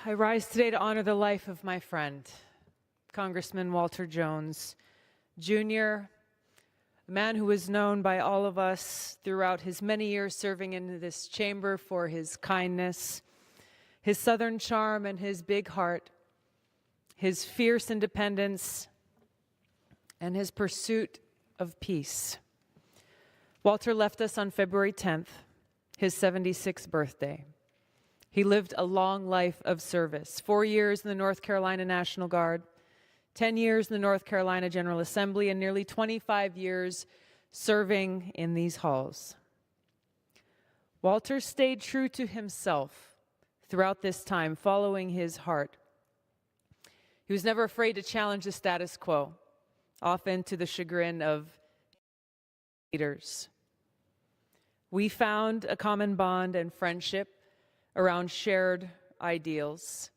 I rise today to honor the life of my friend, Congressman Walter Jones, Jr., a man who was known by all of us throughout his many years serving in this chamber for his kindness, his Southern charm, and his big heart, his fierce independence, and his pursuit of peace. Walter left us on February 10th, his 76th birthday. He lived a long life of service, 4 years in the North Carolina National Guard, 10 years in the North Carolina General Assembly, and nearly 25 years serving in these halls. Walter stayed true to himself throughout this time, following his heart. He was never afraid to challenge the status quo, often to the chagrin of leaders. We found a common bond and friendship around shared ideals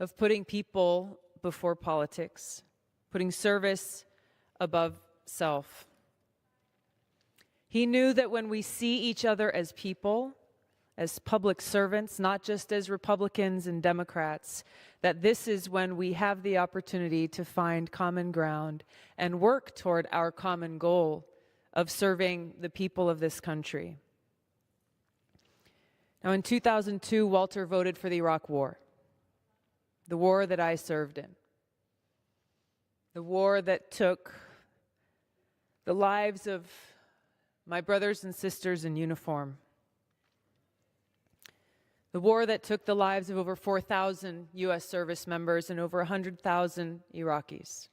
of putting people before politics, putting service above self. He knew that when we see each other as people, as public servants, not just as Republicans and Democrats, that this is when we have the opportunity to find common ground and work toward our common goal of serving the people of this country. Now, in 2002, Walter voted for the Iraq War, the war that I served in, the war that took the lives of my brothers and sisters in uniform, the war that took the lives of over 4,000 U.S. service members and over 100,000 Iraqis.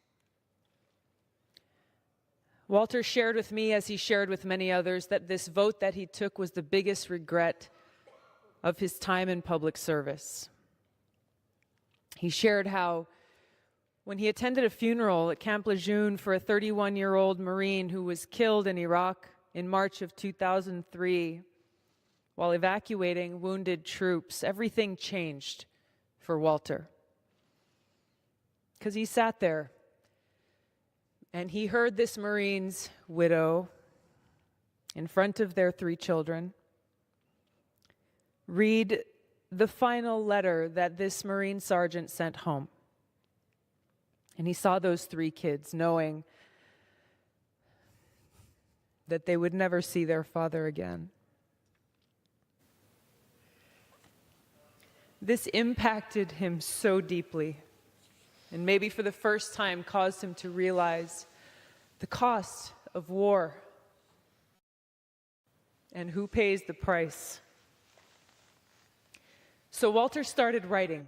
Walter shared with me, as he shared with many others, that this vote that he took was the biggest regret of his time in public service. He shared how when he attended a funeral at Camp Lejeune for a 31-year-old Marine who was killed in Iraq in March of 2003 while evacuating wounded troops, everything changed for Walter. Because he sat there and he heard this Marine's widow in front of their 3 children read the final letter that this Marine sergeant sent home. And he saw those 3 kids knowing that they would never see their father again. This impacted him so deeply, and maybe for the first time caused him to realize the cost of war and who pays the price. So Walter started writing,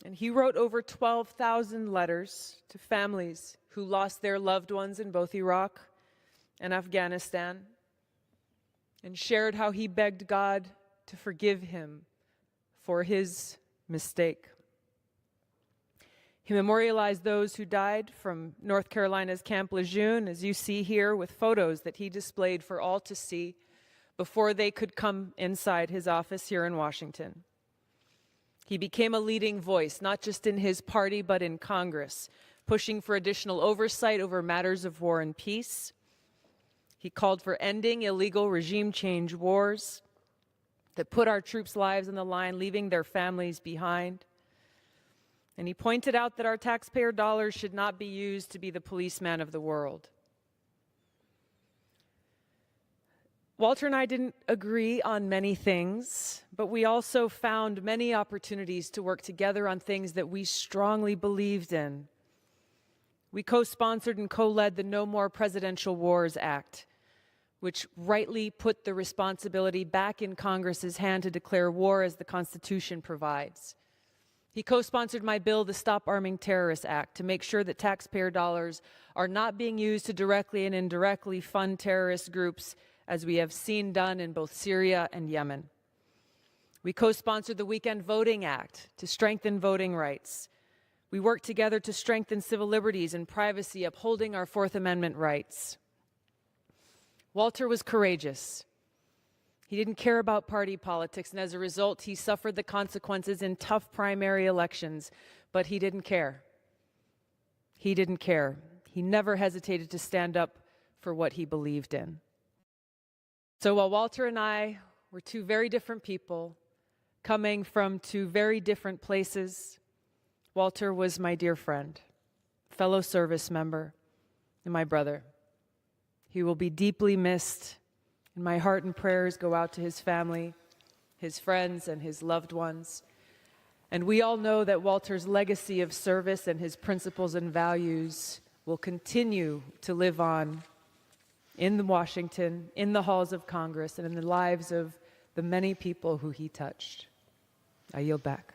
and he wrote over 12,000 letters to families who lost their loved ones in both Iraq and Afghanistan, and shared how he begged God to forgive him for his mistake. He memorialized those who died from North Carolina's Camp Lejeune, as you see here, with photos that he displayed for all to see before they could come inside his office here in Washington. He became a leading voice, not just in his party, but in Congress, pushing for additional oversight over matters of war and peace. He called for ending illegal regime change wars that put our troops' lives on the line, leaving their families behind. And he pointed out that our taxpayer dollars should not be used to be the policeman of the world. Walter and I didn't agree on many things, but we also found many opportunities to work together on things that we strongly believed in. We co-sponsored and co-led the No More Presidential Wars Act, which rightly put the responsibility back in Congress's hand to declare war as the Constitution provides. He co-sponsored my bill, the Stop Arming Terrorists Act, to make sure that taxpayer dollars are not being used to directly and indirectly fund terrorist groups, as we have seen done in both Syria and Yemen. We co-sponsored the Weekend Voting Act to strengthen voting rights. We worked together to strengthen civil liberties and privacy, upholding our Fourth Amendment rights. Walter was courageous. He didn't care about party politics, and as a result, he suffered the consequences in tough primary elections, but he didn't care. He didn't care. He never hesitated to stand up for what he believed in. So while Walter and I were 2 very different people, Coming from two very different places, Walter was my dear friend, fellow service member, and my brother. He will be deeply missed, and my heart and prayers go out to his family, his friends, and his loved ones. And we all know that Walter's legacy of service and his principles and values will continue to live on in Washington, in the halls of Congress, and in the lives of the many people who he touched. I yield back.